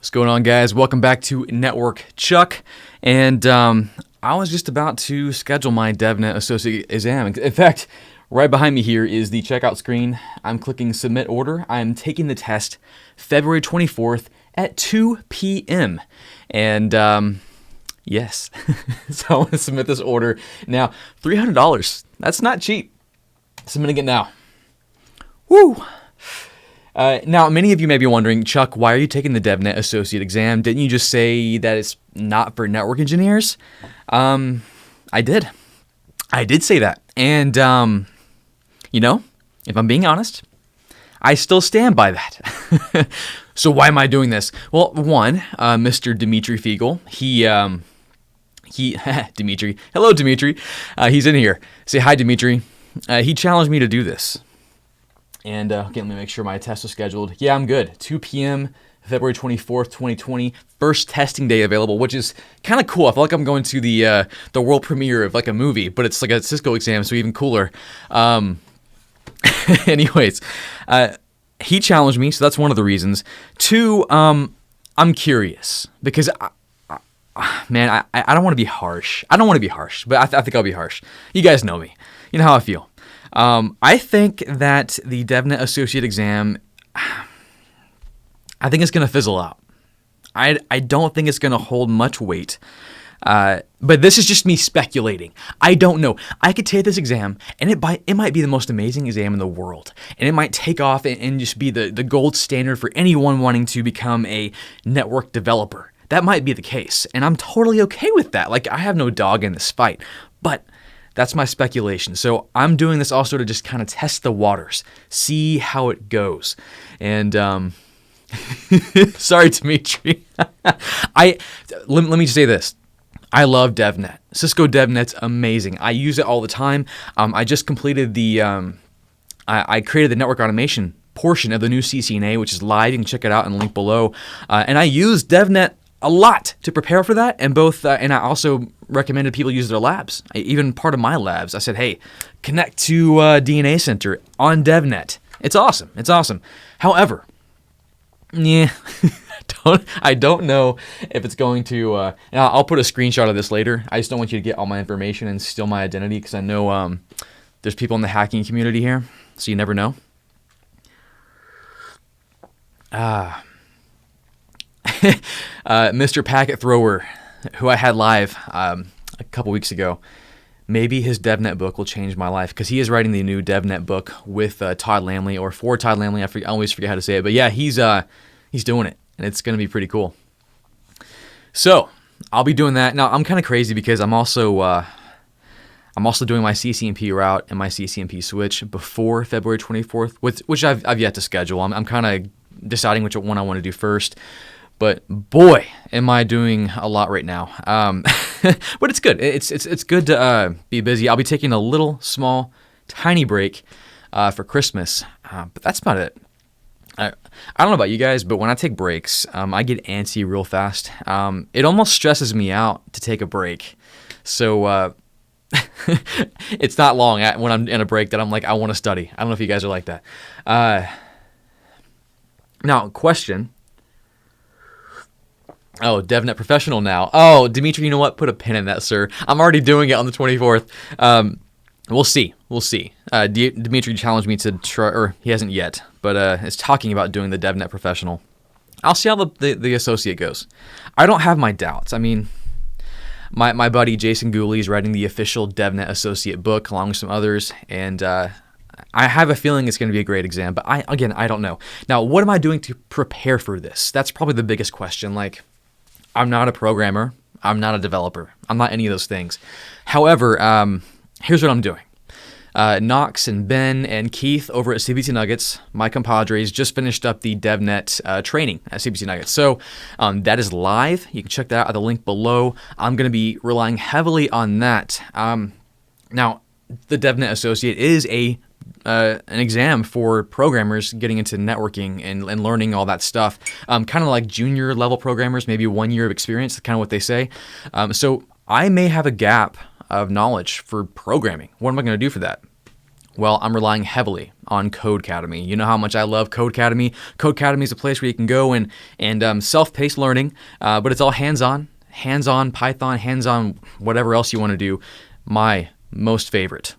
What's going on, guys? Welcome back to Network Chuck. And I was just about to schedule my Devnet Associate exam. In fact, right behind me here is the checkout screen. I'm clicking Submit Order. I'm taking the test February 24th at 2 p.m. And yes, so I want to submit this order. Now, $300. That's not cheap. Submitting it now. Woo! Now, many of you may be wondering, Chuck, why are you taking the Devnet Associate exam? Didn't you just say that it's not for network engineers? I did. I did say that. And, if I'm being honest, I still stand by that. So why am I doing this? Well, one, Mr. Dimitri Fiegel, he Dimitri. Hello, Dimitri. He's in here. Say hi, Dimitri. He challenged me to do this. And let me make sure my test is scheduled. Yeah, I'm good. 2 p.m., February 24th, 2020. First testing day available, which is kind of cool. I feel like I'm going to the world premiere of like a movie, but it's like a Cisco exam, so even cooler. Anyways, he challenged me, so that's one of the reasons. Two, I'm curious because, I don't want to be harsh. I don't want to be harsh, but I think I'll be harsh. You guys know me. You know how I feel. I think that the Devnet Associate exam, I think it's going to fizzle out. I don't think it's going to hold much weight. But this is just me speculating. I don't know. I could take this exam, and it might be the most amazing exam in the world. And it might take off and just be the gold standard for anyone wanting to become a network developer. That might be the case. And I'm totally okay with that. Like, I have no dog in this fight. But that's my speculation. So I'm doing this also to just kind of test the waters, see how it goes. And sorry, Dimitri. Let me just say this. I love DevNet. Cisco DevNet's amazing. I use it all the time. I just completed I created the network automation portion of the new CCNA, which is live. You can check it out in the link below. And I use DevNet a lot to prepare for that, and I also recommended people use their labs. Even part of my labs, I said, hey, connect to DNA Center on DevNet. It's awesome. It's awesome. However, I don't know if it's going to. And I'll put a screenshot of this later. I just don't want you to get all my information and steal my identity because I know there's people in the hacking community here, so you never know. Mr. Packet Thrower, who I had live a couple weeks ago, maybe his DevNet book will change my life because he is writing the new DevNet book with Todd Lamley, or for Todd Lamley. I always forget how to say it, but yeah, he's doing it, and it's going to be pretty cool. So I'll be doing that. Now I'm kind of crazy because I'm also doing my CCNP route and my CCNP switch before February 24th, which I've yet to schedule. I'm kind of deciding which one I want to do first. But boy, am I doing a lot right now. But it's good. It's good to be busy. I'll be taking a little, small, tiny break for Christmas. But that's about it. I don't know about you guys, but when I take breaks, I get antsy real fast. It almost stresses me out to take a break. So it's not long when I'm in a break that I'm like, I want to study. I don't know if you guys are like that. Now, question. Oh, DevNet Professional now. Oh, Dimitri, you know what? Put a pin in that, sir. I'm already doing it on the 24th. We'll see. Dimitri challenged me to try, or he hasn't yet, but is talking about doing the DevNet Professional. I'll see how the associate goes. I don't have my doubts. I mean, my buddy Jason Gooley is writing the official DevNet Associate book along with some others, and I have a feeling it's going to be a great exam, but I don't know. Now, what am I doing to prepare for this? That's probably the biggest question. Like, I'm not a programmer. I'm not a developer. I'm not any of those things. However, here's what I'm doing. Knox and Ben and Keith over at CBT Nuggets, my compadres, just finished up the DevNet training at CBT Nuggets. So that is live. You can check that out at the link below. I'm going to be relying heavily on that. Now, the DevNet Associate is an exam for programmers getting into networking and learning all that stuff. Kind of like junior level programmers, maybe 1 year of experience, kind of what they say. So I may have a gap of knowledge for programming. What am I going to do for that? Well, I'm relying heavily on Codecademy. You know how much I love Codecademy. Codecademy is a place where you can go and self-paced learning, but it's all hands-on Python, hands-on whatever else you want to do. My most favorite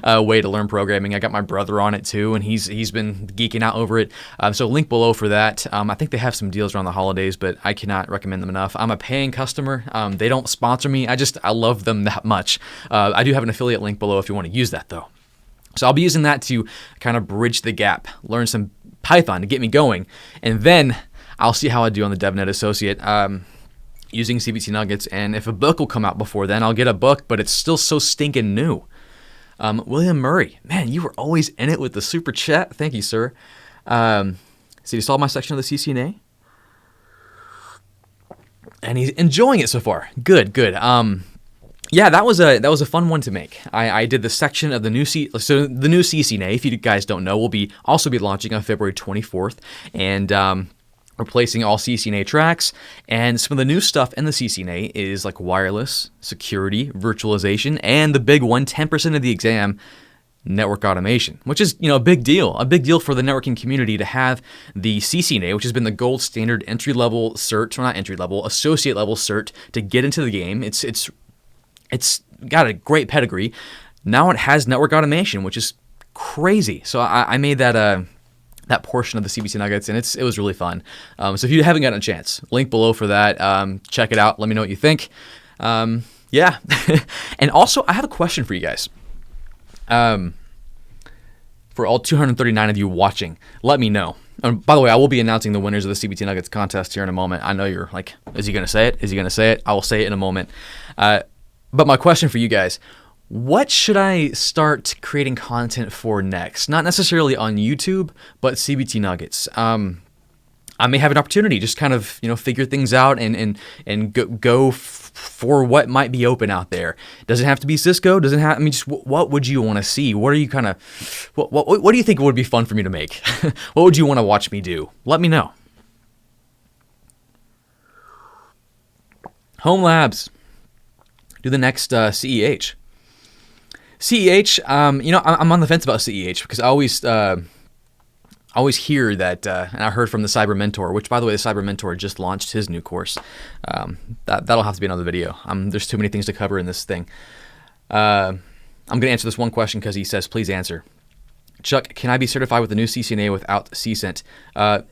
way to learn programming. I got my brother on it too, and he's been geeking out over it. So link below for that. I think they have some deals around the holidays, but I cannot recommend them enough. I'm a paying customer. They don't sponsor me. I love them that much. I do have an affiliate link below if you want to use that though. So I'll be using that to kind of bridge the gap, learn some Python to get me going, and then I'll see how I do on the Devnet Associate using CBT Nuggets. And if a book will come out before then, I'll get a book, but it's still so stinking new. William Murray, man, you were always in it with the super chat. Thank you, sir. So you saw my section of the CCNA? And he's enjoying it so far. Good. Yeah, that was a fun one to make. I did the section of the new the new CCNA. If you guys don't know, will also be launching on February 24th, and replacing all CCNA tracks. And some of the new stuff in the CCNA is like wireless, security, virtualization, and the big one, 10% of the exam, network automation, which is a big deal for the networking community to have the CCNA, which has been the gold standard entry level cert, or not entry level, associate level cert to get into the game. It's got a great pedigree. Now it has network automation, which is crazy. So I made that portion of the CBT Nuggets, and it was really fun. So if you haven't gotten a chance, link below for that. Check it out. Let me know what you think. Yeah. And also, I have a question for you guys. For all 239 of you watching, let me know. And by the way, I will be announcing the winners of the CBT Nuggets contest here in a moment. I know you're like, is he going to say it? Is he going to say it? I will say it in a moment. But my question for you guys, what should I start creating content for next? Not necessarily on YouTube, but CBT Nuggets. I may have an opportunity, just kind of figure things out and go for what might be open out there. Doesn't have to be Cisco. Doesn't have. I mean, just what would you want to see? What are you kind of? What do you think would be fun for me to make? What would you want to watch me do? Let me know. Home Labs. Do the next CEH. CEH, I'm on the fence about CEH because I always hear that, and I heard from the Cyber Mentor, which, by the way, the Cyber Mentor just launched his new course. That'll have to be another video. There's too many things to cover in this thing. I'm going to answer this one question because he says, please answer. Chuck, can I be certified with the new CCNA without CCNT?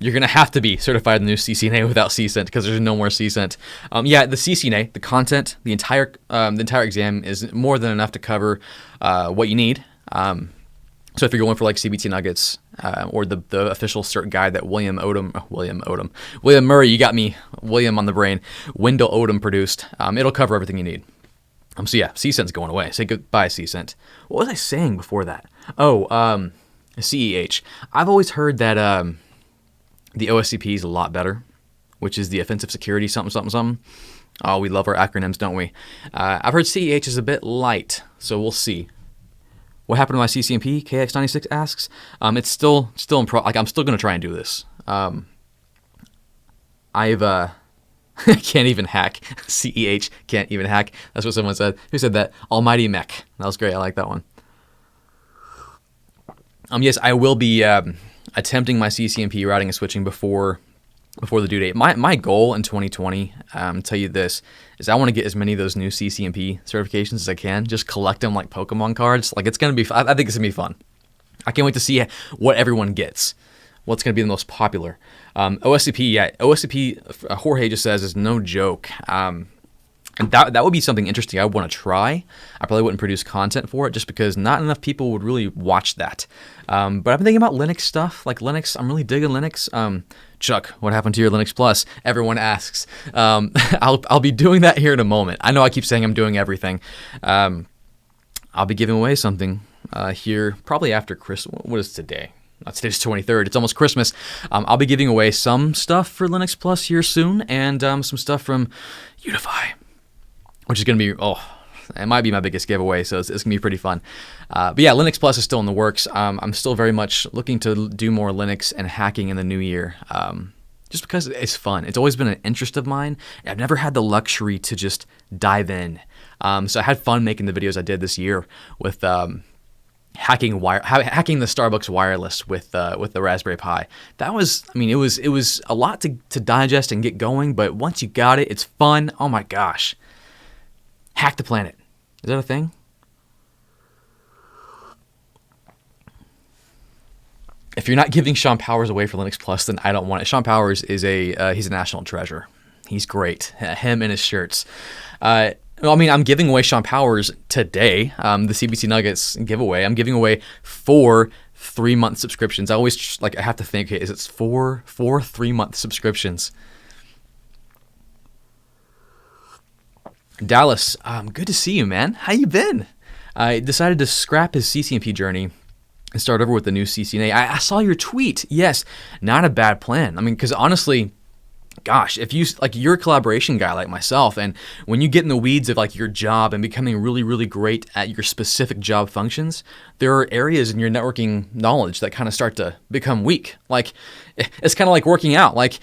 You're going to have to be certified in the new CCNA without CCNT because there's no more CCNT. Yeah, the CCNA, the content, the entire exam is more than enough to cover what you need. So if you're going for like CBT Nuggets or the official cert guide that William Murray, you got me, William on the brain, Wendell Odom produced, it'll cover everything you need. So yeah, CCNT's going away. Say goodbye, CCNT. What was I saying before that? CEH. I've always heard that the OSCP is a lot better, which is the offensive security something. Oh, we love our acronyms, don't we? I've heard CEH is a bit light, so we'll see. What happened to my CCNP? KX96 asks. It's still in I'm still gonna try and do this. I can't even hack. CEH can't even hack. That's what someone said. Who said that? Almighty Mech. That was great. I like that one. Yes, I will be attempting my CCNP routing and switching before the due date. My goal in 2020, tell you this, is I want to get as many of those new CCNP certifications as I can. Just collect them like Pokemon cards. Like it's gonna be. I think it's gonna be fun. I can't wait to see what everyone gets. What's going to be the most popular? OSCP, yeah. OSCP, Jorge just says, is no joke. And that would be something interesting I would want to try. I probably wouldn't produce content for it just because not enough people would really watch that. But I've been thinking about Linux stuff. Like Linux, I'm really digging Linux. Chuck, what happened to your Linux Plus? Everyone asks. I'll be doing that here in a moment. I know I keep saying I'm doing everything. I'll be giving away something here probably after Christmas. What is today? Today's 23rd. It's almost Christmas. I'll be giving away some stuff for Linux Plus here soon, and some stuff from Unify, which is going to be, it might be my biggest giveaway, so it's going to be pretty fun. But yeah, Linux Plus is still in the works. I'm still very much looking to do more Linux and hacking in the new year, just because it's fun. It's always been an interest of mine, and I've never had the luxury to just dive in. So I had fun making the videos I did this year with hacking the Starbucks wireless with the Raspberry Pi. That was, I mean, it was a lot to digest and get going, but once you got it, it's fun. Oh my gosh. Hack the planet. Is that a thing? If you're not giving Sean Powers away for Linux Plus, then I don't want it. Sean Powers is he's a national treasure. He's great. Him and his shirts. I mean, I'm giving away Sean Powers today, the CBT Nuggets giveaway. I'm giving away 4 3-month subscriptions. I always I have to think, okay, is it 4 3-month subscriptions? Dallas, good to see you, man. How you been? I decided to scrap his CCNP journey and start over with the new CCNA. I saw your tweet. Yes, not a bad plan. I mean, because honestly, gosh, if you're a collaboration guy like myself, and when you get in the weeds of your job and becoming really, really great at your specific job functions, there are areas in your networking knowledge that kind of start to become weak. It's kind of like working out.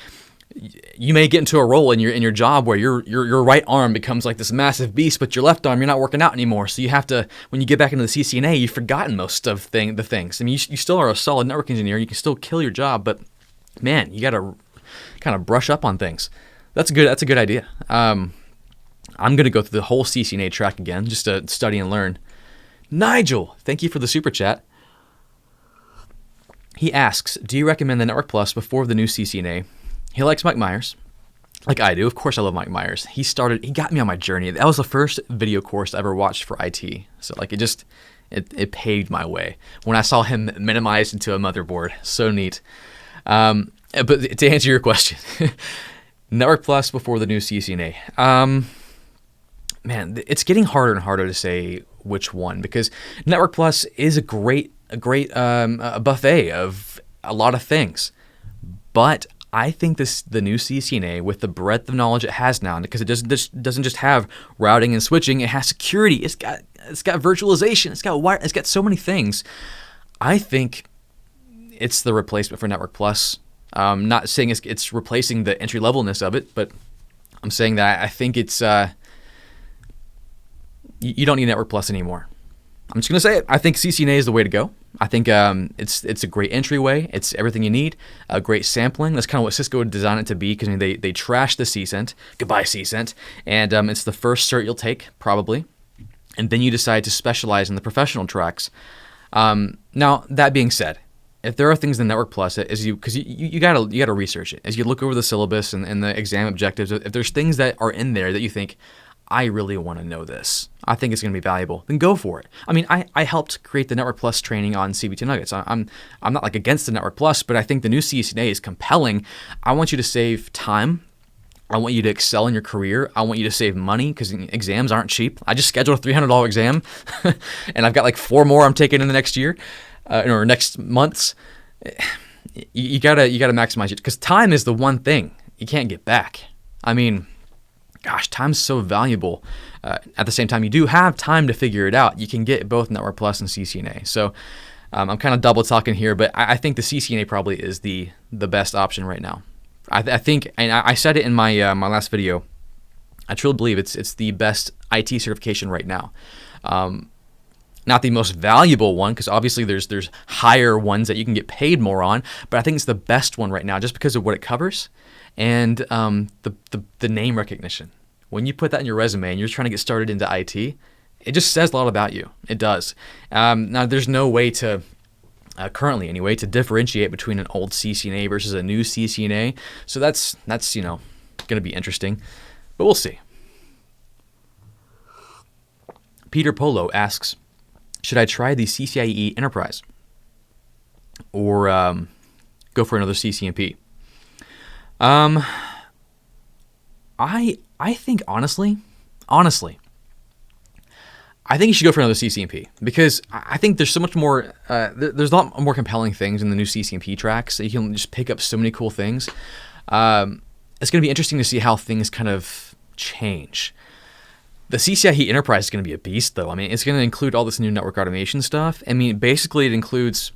You may get into a role in your job where your right arm becomes this massive beast, but your left arm, you're not working out anymore. So you have to, when you get back into the CCNA, you've forgotten most of the things. I mean, you still are a solid network engineer. You can still kill your job, but man, you got to kind of brush up on things. That's a good idea. I'm going to go through the whole CCNA track again just to study and learn. Nigel, thank you for the super chat. He asks, do you recommend the Network Plus before the new CCNA? He likes Mike Myers, like I do. Of course I love Mike Myers. He got me on my journey. That was the first video course I ever watched for IT. So it paved my way. When I saw him minimized into a motherboard, so neat. But to answer your question, Network Plus before the new CCNA. Man, it's getting harder and harder to say which one, because Network Plus is a great buffet of a lot of things. But I think the new CCNA, with the breadth of knowledge it has now, because it doesn't just have routing and switching, it has security, it's got virtualization, it's got so many things. I think it's the replacement for Network Plus. Not saying it's replacing the entry levelness of it, but I'm saying that I think it's you don't need Network Plus anymore. I'm just gonna say it. I think CCNA is the way to go. I think it's a great entryway. It's everything you need. A great sampling. That's kind of what Cisco would design it to be, because they trashed the CCENT. Goodbye CCENT. And it's the first cert you'll take probably, and then you decide to specialize in the professional tracks. Now that being said, if there are things in Network Plus, because you gotta research it as you look over the syllabus and the exam objectives. If there's things that are in there that you think, I really want to know this, I think it's going to be valuable, then go for it. I mean, I helped create the Network Plus training on CBT Nuggets. I'm not against the Network Plus, but I think the new CCNA is compelling. I want you to save time. I want you to excel in your career. I want you to save money, because exams aren't cheap. I just scheduled a $300 exam, and I've got 4 more I'm taking in the next year, or next months. You gotta maximize it, because time is the one thing you can't get back. I mean, gosh, time's so valuable. At the same time, you do have time to figure it out. You can get both Network Plus and CCNA. So I'm kind of double talking here, but I think the CCNA probably is the best option right now. I think, and I said it in my my last video, I truly believe it's the best IT certification right now. Not the most valuable one, because obviously there's higher ones that you can get paid more on, but I think it's the best one right now just because of what it covers. And the name recognition. When you put that in your resume and you're trying to get started into IT, it just says a lot about you. It does. Now, there's no way to, currently anyway, to differentiate between an old CCNA versus a new CCNA. So that's going to be interesting, but we'll see. Peter Polo asks, should I try the CCIE Enterprise or go for another CCNP? I think honestly, I think you should go for another CCNP, because I think there's so much more. There's a lot more compelling things in the new CCNP tracks. You can just pick up so many cool things. It's going to be interesting to see how things kind of change. The CCIE Enterprise is going to be a beast, though. I mean, it's going to include all this new network automation stuff. I mean, basically, it includes.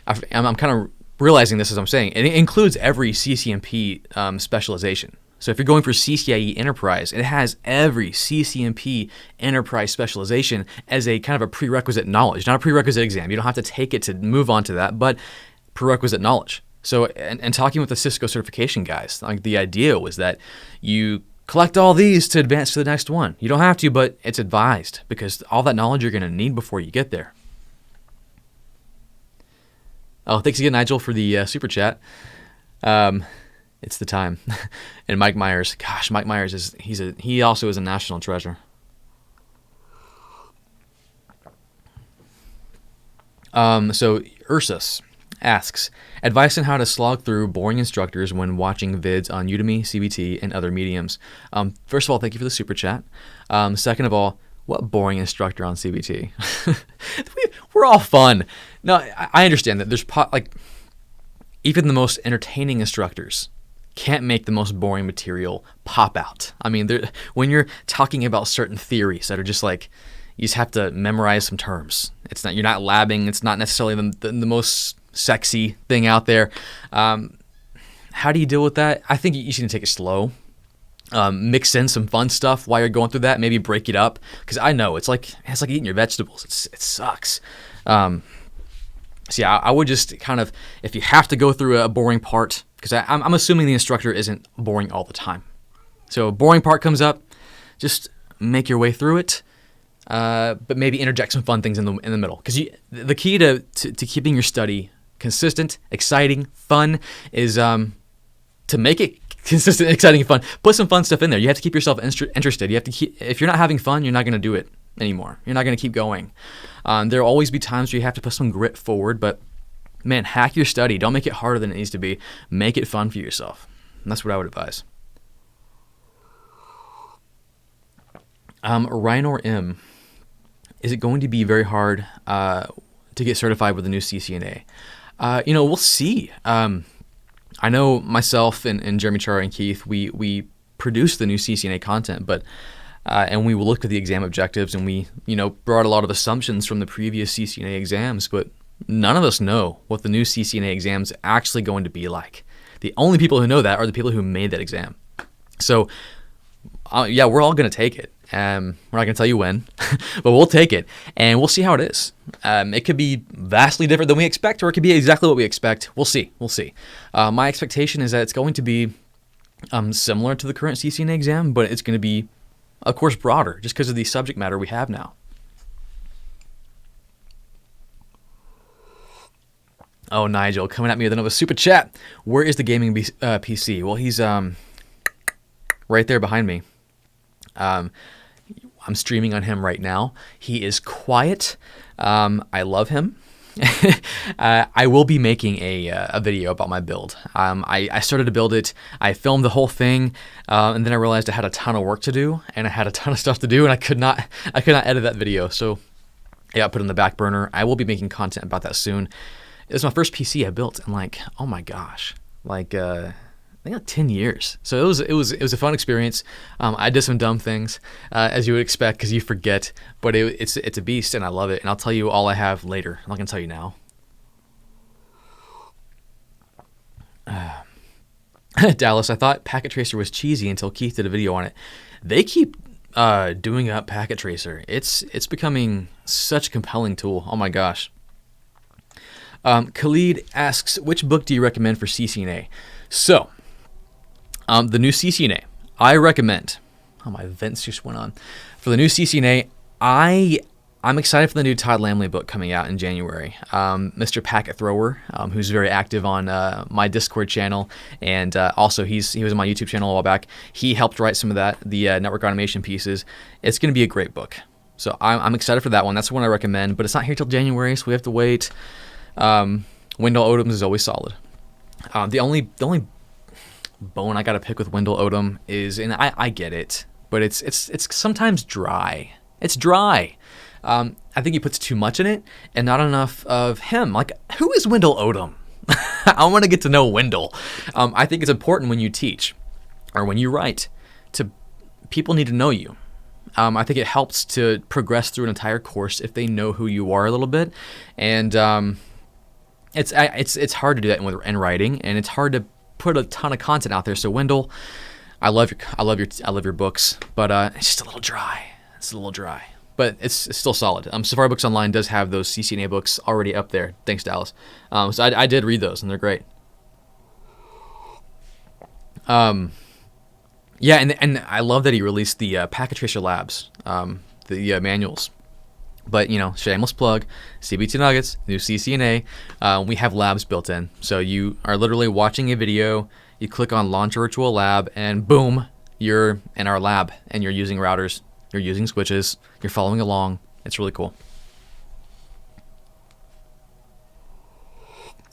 I'm kind of realizing this as I'm saying. It includes every CCNP specialization. So if you're going for CCIE Enterprise, it has every CCNP Enterprise specialization as a kind of a prerequisite knowledge, not a prerequisite exam. You don't have to take it to move on to that, but prerequisite knowledge. So, and talking with the Cisco certification guys, like the idea was that you collect all these to advance to the next one. You don't have to, but it's advised because all that knowledge you're going to need before you get there. Oh, thanks again, Nigel, for the super chat. It's the time. And Mike Myers, gosh, Mike Myers he also is a national treasure. So Ursus asks, advice on how to slog through boring instructors when watching vids on Udemy, CBT, and other mediums. First of all, thank you for the super chat. Second of all, what boring instructor on CBT? We're all fun. No, I understand that there's even the most entertaining instructors can't make the most boring material pop out. I mean, when you're talking about certain theories that are just like, you just have to memorize some terms. You're not labbing. It's not necessarily the most sexy thing out there. How do you deal with that? I think you should take it slow. Mix in some fun stuff while you're going through that. Maybe break it up, because I know it's like eating your vegetables. It sucks. So yeah, I would just kind of, if you have to go through a boring part, because I'm assuming the instructor isn't boring all the time. So a boring part comes up, just make your way through it, but maybe interject some fun things in the middle. Because the key to keeping your study consistent, exciting, fun is to make it consistent, exciting, and fun. Put some fun stuff in there. You have to keep yourself interested. You have to if you're not having fun, you're not going to do it anymore. You're not going to keep going. There will always be times where you have to put some grit forward, but man, hack your study. Don't make it harder than it needs to be. Make it fun for yourself. And that's what I would advise. Rhinor M, is it going to be very hard to get certified with the new CCNA? We'll see. I know myself and Jeremy, Chara, and Keith, we produce the new CCNA content, but and we looked at the exam objectives, and we brought a lot of assumptions from the previous CCNA exams, but none of us know what the new CCNA exam is actually going to be like. The only people who know that are the people who made that exam. So yeah, we're all going to take it. We're not going to tell you when, but we'll take it, and we'll see how it is. It could be vastly different than we expect, or it could be exactly what we expect. We'll see. My expectation is that it's going to be similar to the current CCNA exam, but it's going to be, of course, broader, just because of the subject matter we have now. Oh, Nigel, coming at me with another super chat. Where is the gaming PC? Well, he's right there behind me. I'm streaming on him right now. He is quiet. I love him. I will be making a video about my build. I started to build it. I filmed the whole thing, and then I realized I had a ton of work to do, and I had a ton of stuff to do, and I could not edit that video. So I got put on the back burner. I will be making content about that soon. It was my first PC I built in oh my gosh, I think 10 years. So it was a fun experience. I did some dumb things, as you would expect, because you forget. But it's a beast, and I love it. And I'll tell you all I have later. I'm not gonna tell you now. Dallas, I thought Packet Tracer was cheesy until Keith did a video on it. They keep doing up Packet Tracer. It's becoming such a compelling tool. Oh my gosh. Khalid asks, which book do you recommend for CCNA? So, the new CCNA, I recommend. Oh, my vents just went on. For the new CCNA, I'm excited for the new Todd Lamley book coming out in January. Mr. Packet Thrower, who's very active on my Discord channel, and also he was on my YouTube channel a while back. He helped write some of the network automation pieces. It's going to be a great book. So I'm excited for that one. That's the one I recommend, but it's not here till January, so we have to wait. Wendell Odom's is always solid. The only bone I got to pick with Wendell Odom is, and I get it, but it's sometimes dry. It's dry. I think he puts too much in it and not enough of him. Who is Wendell Odom? I want to get to know Wendell. I think it's important when you teach or when you write people need to know you. I think it helps to progress through an entire course if they know who you are a little bit, and it's hard to do that in writing, and it's hard to put a ton of content out there. So Wendell, I love your books, but it's just a little dry. It's a little dry, but it's still solid. Safari Books Online does have those CCNA books already up there. Thanks, Dallas. So I did read those, and they're great. Yeah, and I love that he released the Packet Tracer Labs, the manuals. But, shameless plug, CBT Nuggets, new CCNA, we have labs built in. So you are literally watching a video, you click on Launch Virtual Lab, and boom, you're in our lab, and you're using routers, you're using switches, you're following along. It's really cool.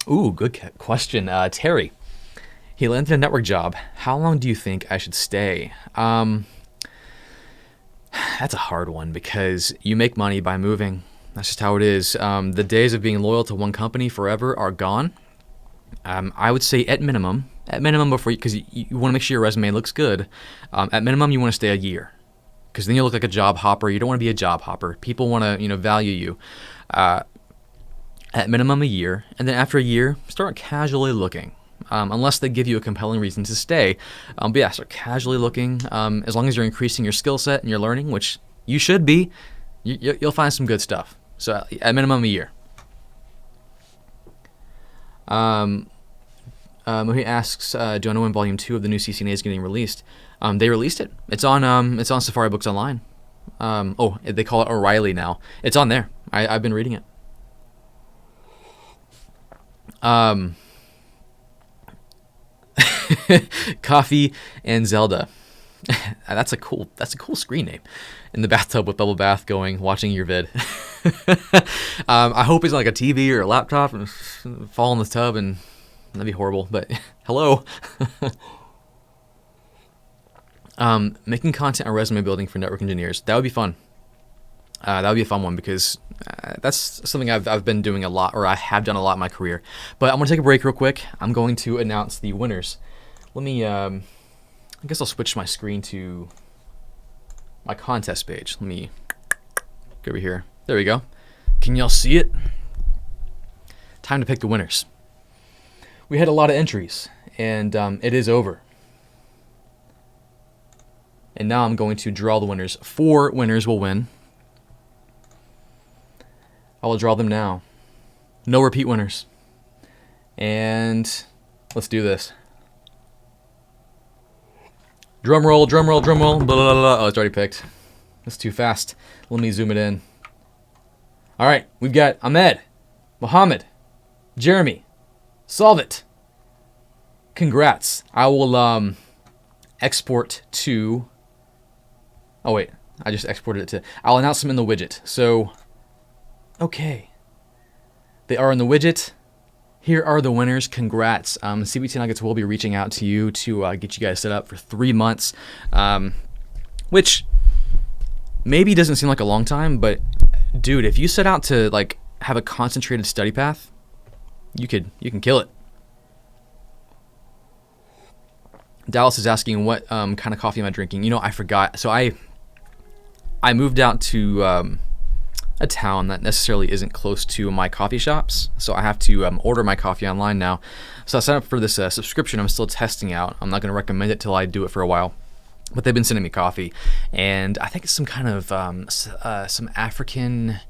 Ooh, good question. Terry, he landed a network job. How long do you think I should stay? That's a hard one because you make money by moving. That's just how it is. The days of being loyal to one company forever are gone. I would say at minimum before because you want to make sure your resume looks good. At minimum, you want to stay a year because then you look like a job hopper. You don't want to be a job hopper. People want to value you. At minimum a year, and then after a year, start casually looking. Unless they give you a compelling reason to stay. But yeah, start casually looking. As long as you're increasing your skill set and you're learning, which you should be, you'll find some good stuff. So at minimum a year. He asks, do I know when Volume 2 of the new CCNA is getting released? They released it. It's on Safari Books Online. They call it O'Reilly now. It's on there. I've been reading it. Coffee and Zelda. That's a cool screen name. In the bathtub with bubble bath going, watching your vid. I hope it's like a TV or a laptop and fall in the tub, and that'd be horrible. But hello. Making content and resume building for network engineers. That would be fun. That would be a fun one because that's something I've been doing a lot, or I have done a lot in my career. But I'm going to take a break real quick. I'm going to announce the winners. Let me, I guess I'll switch my screen to my contest page. Let me go over here. There we go. Can y'all see it? Time to pick the winners. We had a lot of entries, and it is over. And now I'm going to draw the winners. 4 winners will win. I will draw them now. No repeat winners. And let's do this. Drum roll, drum roll, drum roll. Blah, blah, blah. Oh, it's already picked. That's too fast. Let me zoom it in. All right, we've got Ahmed, Mohammed, Jeremy. Solve it. Congrats. I will export to... Oh, wait. I just exported it to... I'll announce them in the widget. So... Okay. They are in the widget. Here are the winners. Congrats. CBT Nuggets will be reaching out to you to get you guys set up for 3 months, which maybe doesn't seem like a long time, but dude, if you set out to have a concentrated study path, you can kill it. Dallas is asking what kind of coffee am I drinking. I forgot. So I moved out to a town that necessarily isn't close to my coffee shops, so I have to order my coffee online now. So I signed up for this subscription. I'm still testing out. I'm not going to recommend it till I do it for a while, but they've been sending me coffee, and I think it's some kind of some African.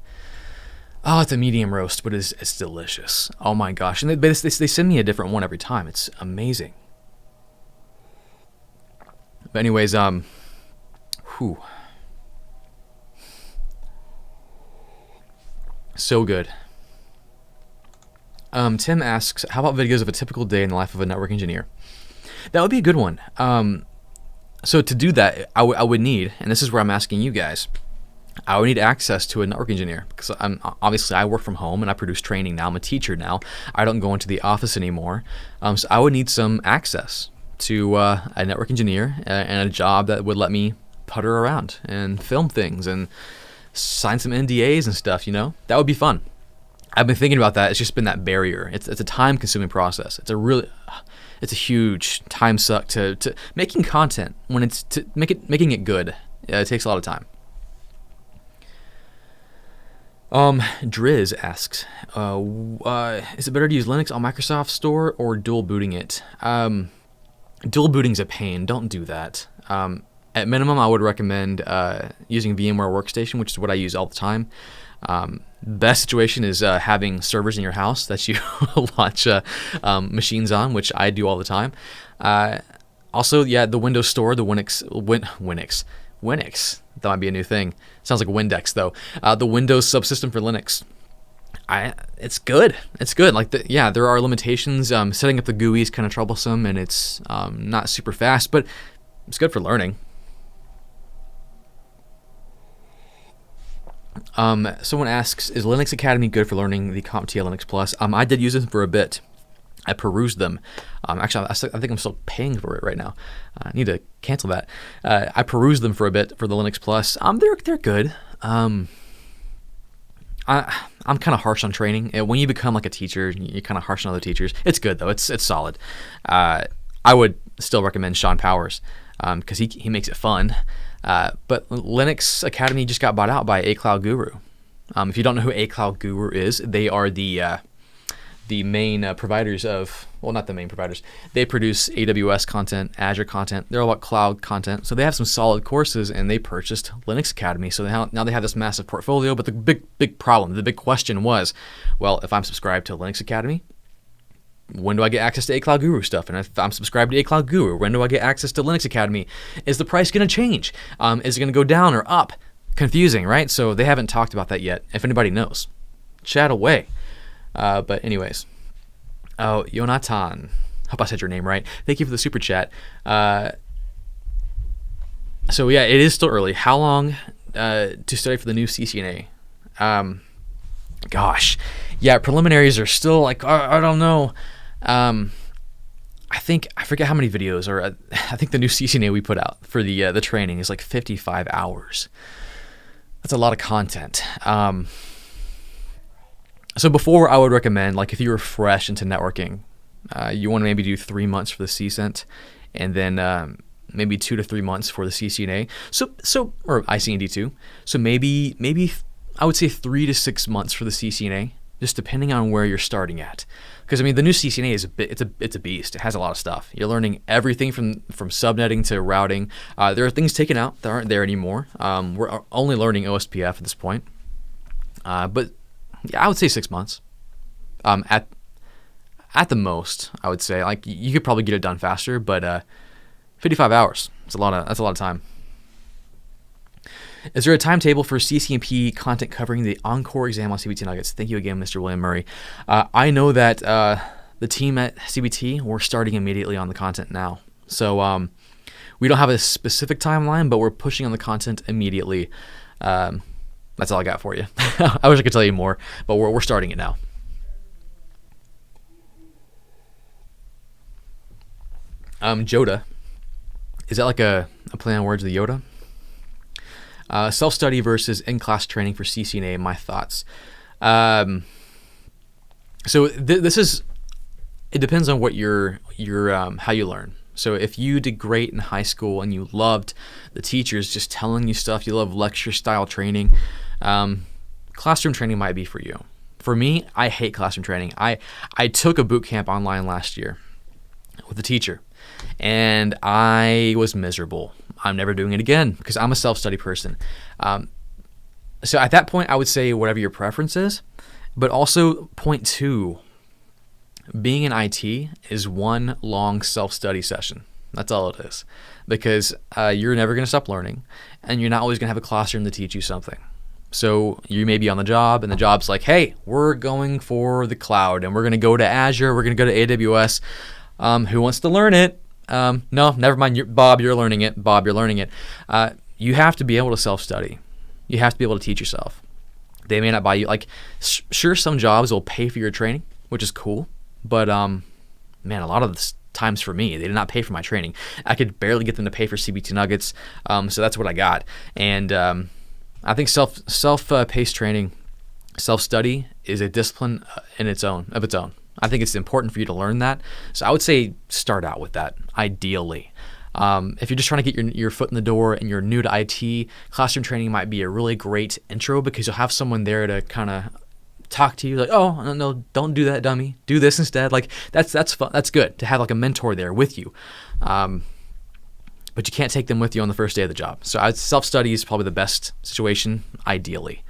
Oh, it's a medium roast, but it's delicious. Oh my gosh! And they send me a different one every time. It's amazing. But anyways, whew. So good. Tim asks, how about videos of a typical day in the life of a network engineer? That would be a good one. So to do that, I would need, and this is where I'm asking you guys, I would need access to a network engineer because obviously I work from home and I produce training now. I'm a teacher now. I don't go into the office anymore. So I would need some access to a network engineer and a job that would let me putter around and film things and sign some NDAs and stuff, That would be fun. I've been thinking about that. It's just been that barrier. It's a time-consuming process. It's a huge time suck to making content when it's to making it good. It takes a lot of time. Driz asks, is it better to use Linux on Microsoft Store or dual booting it? Dual booting's a pain. Don't do that. At minimum, I would recommend using VMware Workstation, which is what I use all the time. Best situation is having servers in your house that you launch machines on, which I do all the time. Also, yeah, the Windows Store, the Winix. That might be a new thing. Sounds like Windex though. The Windows subsystem for Linux. It's good. It's good. Like there are limitations. Setting up the GUI is kind of troublesome, and it's not super fast, but it's good for learning. Someone asks, is Linux Academy good for learning the CompTIA Linux Plus? I did use it for a bit. I perused them. Actually, I think I'm still paying for it right now. I need to cancel that. I perused them for a bit for the Linux Plus. They're good. I'm kind of harsh on training. When you become like a teacher, you're kind of harsh on other teachers. It's good though. It's solid. I would still recommend Sean Powers because he makes it fun. But Linux Academy just got bought out by A Cloud Guru. If you don't know who A Cloud Guru is, they are the main providers of, well, not the main providers. They produce AWS content, Azure content. They're all about cloud content. So they have some solid courses, and they purchased Linux Academy. So now they have this massive portfolio. But the big problem, the big question was, well, if I'm subscribed to Linux Academy, when do I get access to A Cloud Guru stuff? And if I'm subscribed to A Cloud Guru, when do I get access to Linux Academy? Is the price going to change? Is it going to go down or up? Confusing, right? So they haven't talked about that yet. If anybody knows, chat away. But anyways, oh, Jonathan, hope I said your name right. Thank you for the super chat. So yeah, it is still early. How long to study for the new CCNA? Gosh, yeah, preliminaries are still like I don't know. I forget how many videos, or I think the new CCNA we put out for the training is like 55 hours. That's a lot of content. So before, I would recommend, like, if you were fresh into networking, you want to maybe do 3 months for the CCENT, and then maybe 2 to 3 months for the CCNA. So or ICND too. So maybe I would say 3 to 6 months for the CCNA, just depending on where you're starting at. Because I mean, the new CCNA is it's a beast. It has a lot of stuff. You're learning everything from subnetting to routing. There are things taken out that aren't there anymore. We're only learning OSPF at this point. But yeah, I would say 6 months. At the most, I would say. Like, you could probably get it done faster, but 55 hours. That's a lot of time. Is there a timetable for CCNP content covering the encore exam on CBT Nuggets? Thank you again, Mr. William Murray. I know that the team at CBT, we're starting immediately on the content now. So we don't have a specific timeline, but we're pushing on the content immediately. That's all I got for you. I wish I could tell you more, but we're starting it now. Joda. Is that like a play on words with Yoda? Self-study versus in-class training for CCNA, my thoughts. So this is, it depends on what your how you learn. So if you did great in high school and you loved the teachers just telling you stuff, you love lecture-style training, classroom training might be for you. For me, I hate classroom training. I took a boot camp online last year with a teacher, and I was miserable. I'm never doing it again because I'm a self-study person. So at that point, I would say whatever your preference is, but also point two, being in IT is one long self-study session. That's all it is, because you're never going to stop learning, and you're not always going to have a classroom to teach you something. So you may be on the job, and the job's like, hey, we're going for the cloud, and we're going to go to Azure, we're going to go to AWS. Who wants to learn it? No, never mind. Bob, you're learning it. Bob, you're learning it. You have to be able to self-study. You have to be able to teach yourself. They may not buy you. Like, sure, some jobs will pay for your training, which is cool. But, man, a lot of the times for me, they did not pay for my training. I could barely get them to pay for CBT Nuggets. So that's what I got. And I think self-paced training, self-study is a discipline of its own. I think it's important for you to learn that. So I would say start out with that, ideally. If you're just trying to get your foot in the door and you're new to IT, classroom training might be a really great intro because you'll have someone there to kind of talk to you like, oh, no, don't do that, dummy. Do this instead. Like that's fun. That's good to have like a mentor there with you. But you can't take them with you on the first day of the job. So self-study is probably the best situation, ideally.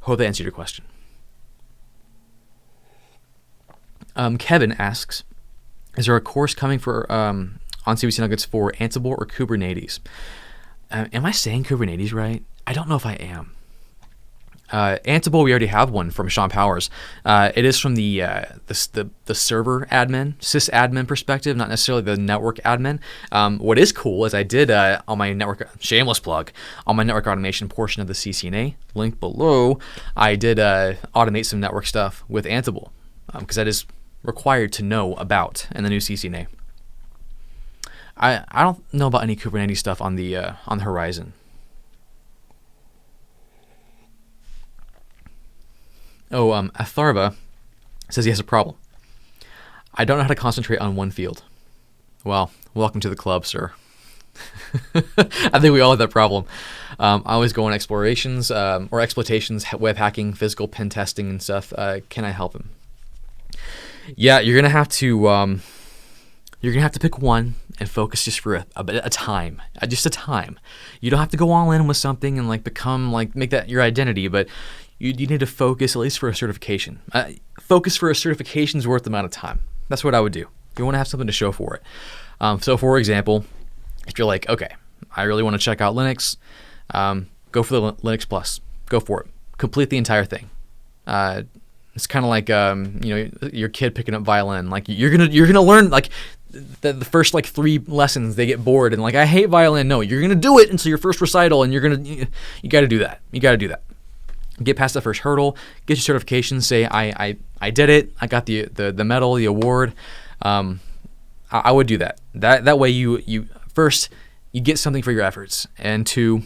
Hope that answered your question. Kevin asks, is there a course coming for on CBT Nuggets for Ansible or Kubernetes? Am I saying Kubernetes right? I don't know if I am. Ansible, we already have one from Sean Powers. It is from the server admin, sysadmin perspective, not necessarily the network admin. What is cool is I did on my network, shameless plug, on my network automation portion of the CCNA, link below, I did automate some network stuff with Ansible because that is required to know about in the new CCNA. I don't know about any Kubernetes stuff on the horizon. Oh, Atharva says he has a problem. I don't know how to concentrate on one field. Well, welcome to the club, sir. I think we all have that problem. I always go on explorations or exploitations, web hacking, physical pen testing and stuff. Can I help him? Yeah, you're gonna have to pick one and focus just for a time, just a time. You don't have to go all in with something and make that your identity, but you need to focus at least for a certification. Focus for a certification's worth amount of time. That's what I would do. You want to have something to show for it. So for example, if you're like, okay, I really want to check out Linux, go for the Linux Plus. Go for it. Complete the entire thing. It's kind of like your kid picking up violin. Like you're gonna learn like the first 3 lessons they get bored and I hate violin. No, you're gonna do it until your first recital, and you got to do that. You got to do that. Get past that first hurdle. Get your certification. Say I did it. I got the medal, the award. I would do that. That way you first you get something for your efforts, and 2,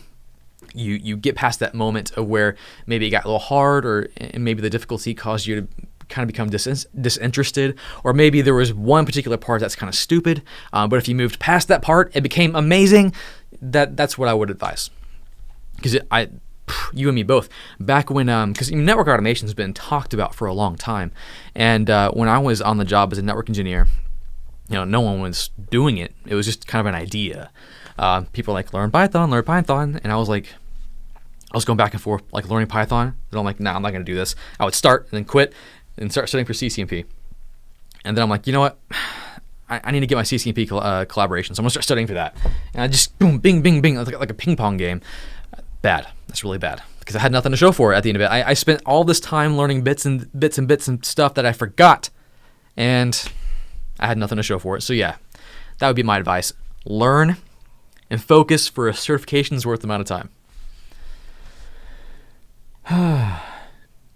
you get past that moment of where maybe it got a little hard, or maybe the difficulty caused you to kind of become disinterested, or maybe there was one particular part that's kind of stupid, but if you moved past that part, it became amazing. That's what I would advise, because you and me both, back when because network automation has been talked about for a long time, and when I was on the job as a network engineer, no one was doing it. It was just kind of an idea. People were like, learn Python, and I was going back and forth learning Python, and I'm like, nah, I'm not gonna do this. I would start and then quit and start studying for CCNP, and then I'm like, you know what, I need to get my CCNP collaboration, so I'm gonna start studying for that, and I just boom, bing, bing, bing, like a ping pong game. Bad. That's really bad, because I had nothing to show for it at the end of it. I spent all this time learning bits and stuff that I forgot, and I had nothing to show for it. So yeah, that would be my advice. Learn and focus for a certification's worth amount of time.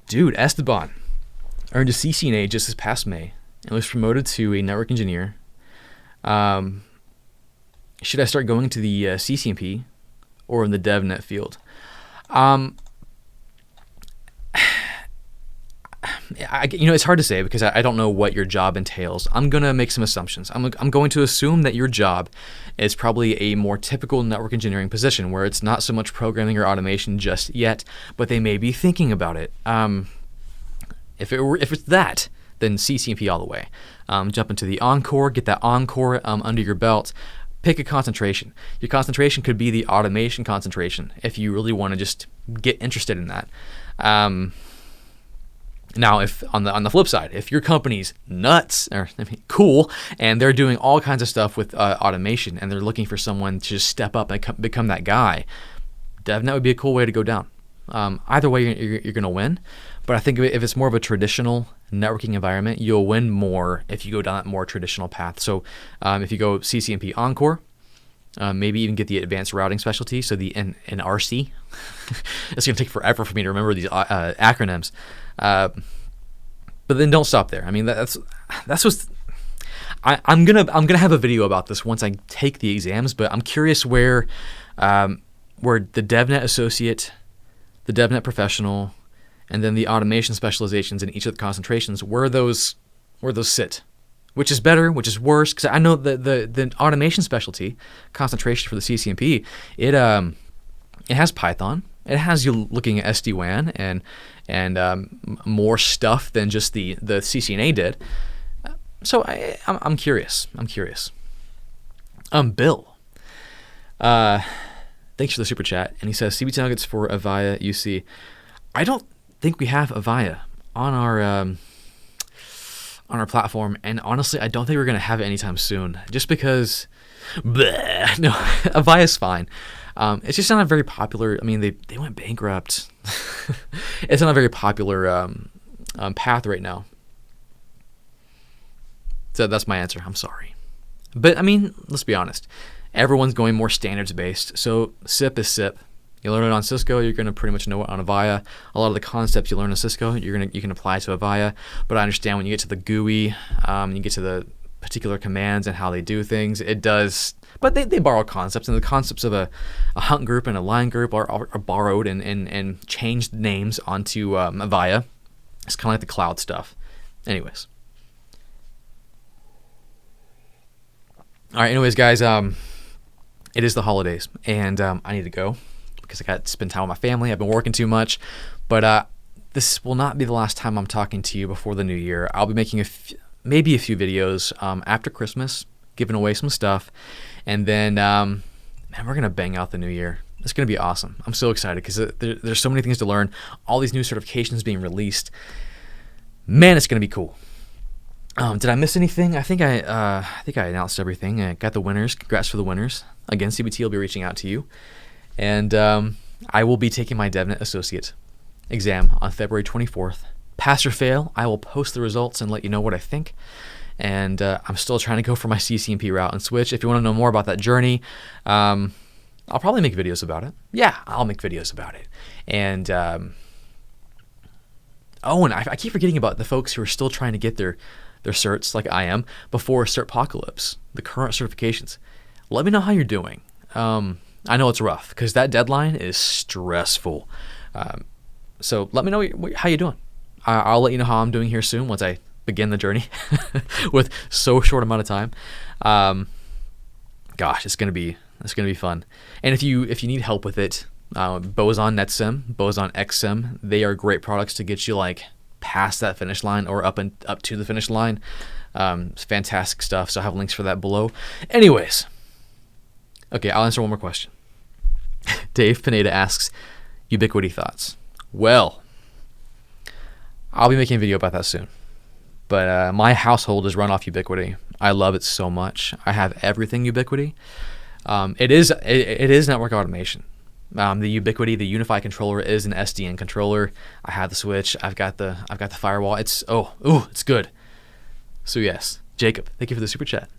Dude, Esteban earned a CCNA just this past May and was promoted to a network engineer. Should I start going to the CCNP or in the DevNet field? It's hard to say because I don't know what your job entails. I'm going to make some assumptions. I'm going to assume that your job is probably a more typical network engineering position where it's not so much programming or automation just yet, but they may be thinking about it. If it's that, then CCNP all the way. Jump into the Encore, get that Encore under your belt. Pick a concentration. Your concentration could be the automation concentration if you really want to just get interested in that. Now, if on the flip side, if your company's nuts or cool and they're doing all kinds of stuff with automation and they're looking for someone to just step up and become that guy, DevNet would be a cool way to go down. Either way, you're going to win. But I think if it's more of a traditional networking environment, you'll win more if you go down that more traditional path. So if you go CCNP Encore, maybe even get the advanced routing specialty, so the NRC. It's going to take forever for me to remember these acronyms. But then don't stop there. I mean, that's what's... I'm gonna have a video about this once I take the exams, but I'm curious where the DevNet Associate, the DevNet Professional, and then the automation specializations in each of the concentrations, where those sit. Which is better, which is worse? Because I know the automation specialty concentration for the CCNP, it has Python, It has you looking at SD-WAN and more stuff than just the CCNA did. So I'm curious. Bill, thanks for the super chat. And he says, CBT Nuggets for Avaya UC. I don't think we have Avaya on our platform, and honestly, I don't think we're gonna have it anytime soon. Just because, bleh, no, Avaya's fine. It's just not a very popular. I mean, they went bankrupt. It's not a very popular path right now. So that's my answer. I'm sorry, but I mean, let's be honest. Everyone's going more standards based. So SIP is SIP. You learn it on Cisco, you're going to pretty much know it on Avaya. A lot of the concepts you learn on Cisco, you can apply to Avaya. But I understand when you get to the GUI, you get to the particular commands and how they do things, it does. But they borrow concepts, and the concepts of a hunt group and a line group are borrowed and changed names onto Avaya. It's kind of like the cloud stuff. Anyways. All right, anyways, guys, it is the holidays, and I need to go because I got to spend time with my family. I've been working too much, but this will not be the last time I'm talking to you before the new year. I'll be making maybe a few videos after Christmas, giving away some stuff, and then, man, we're going to bang out the new year. It's going to be awesome. I'm so excited because there's so many things to learn, all these new certifications being released. Man, it's going to be cool. Did I miss anything? I think I announced everything. I got the winners. Congrats for the winners. Again, CBT will be reaching out to you. And I will be taking my Devnet Associate exam on February 24th. Pass or fail, I will post the results and let you know what I think. And I'm still trying to go for my CCNP route and switch. If you want to know more about that journey, I'll probably make videos about it. Yeah, I'll make videos about it. And and I keep forgetting about the folks who are still trying to get their certs, like I am, before Certpocalypse, the current certifications. Let me know how you're doing. I know it's rough because that deadline is stressful. So let me know how you're doing. I'll let you know how I'm doing here soon once I begin the journey with so short amount of time. Gosh, it's gonna be fun. And if you need help with it, Boson NetSim, Boson XSim, they are great products to get you like past that finish line or up to the finish line. It's fantastic stuff. So I have links for that below. Anyways, okay, I'll answer one more question. Dave Pineda asks, Ubiquity thoughts. Well, I'll be making a video about that soon. But my household is run off Ubiquity. I love it so much. I have everything Ubiquity. It is network automation. The Ubiquity, the Unified controller is an SDN controller. I have the switch. I've got the firewall. It's good. So yes, Jacob, thank you for the super chat.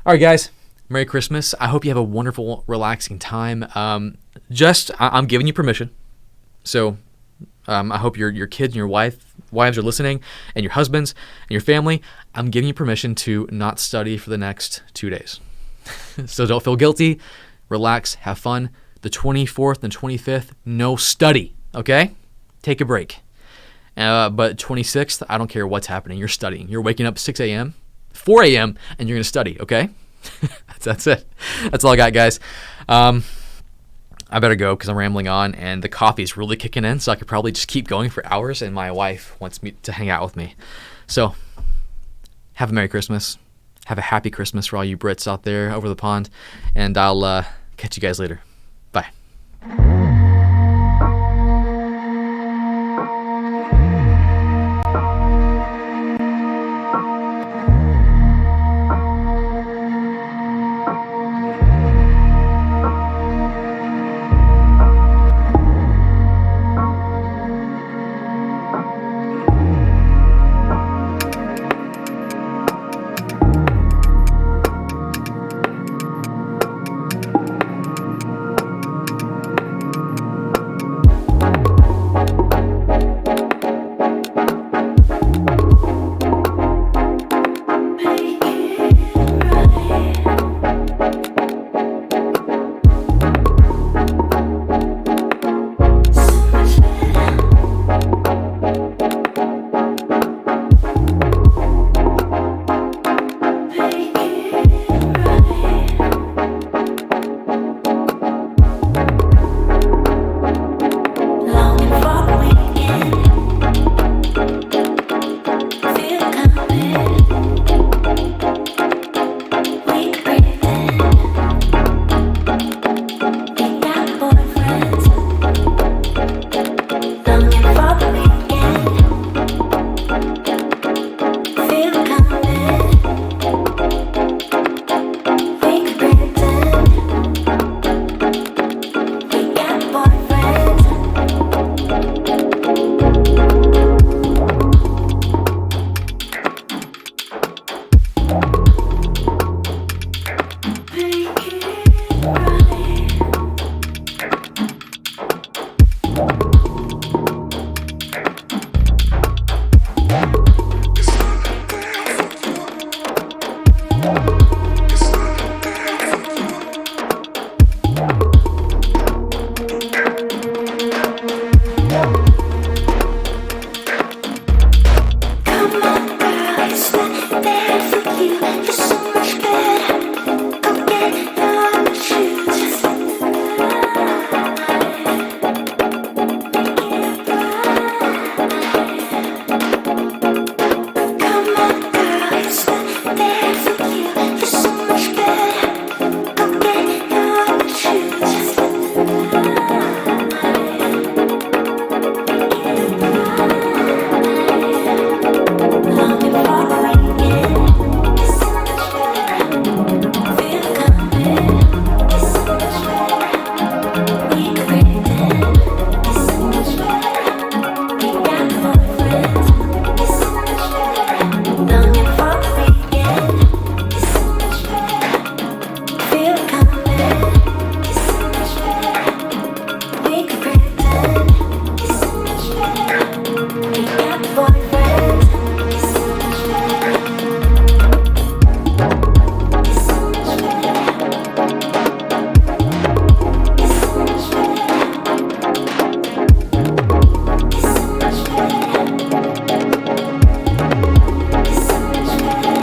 All right, guys, Merry Christmas. I hope you have a wonderful, relaxing time. I'm giving you permission. So I hope your kids and your wives are listening, and your husbands and your family. I'm giving you permission to not study for the next 2 days. So don't feel guilty. Relax, have fun. The 24th and 25th, no study, okay? Take a break. But 26th, I don't care what's happening. You're studying. You're waking up 6 a.m., 4 a.m., and you're going to study, okay? That's it. That's all I got, guys. I better go because I'm rambling on, and the coffee's really kicking in, so I could probably just keep going for hours, and my wife wants me to hang out with me. So have a Merry Christmas. Have a happy Christmas for all you Brits out there over the pond, and I'll catch you guys later.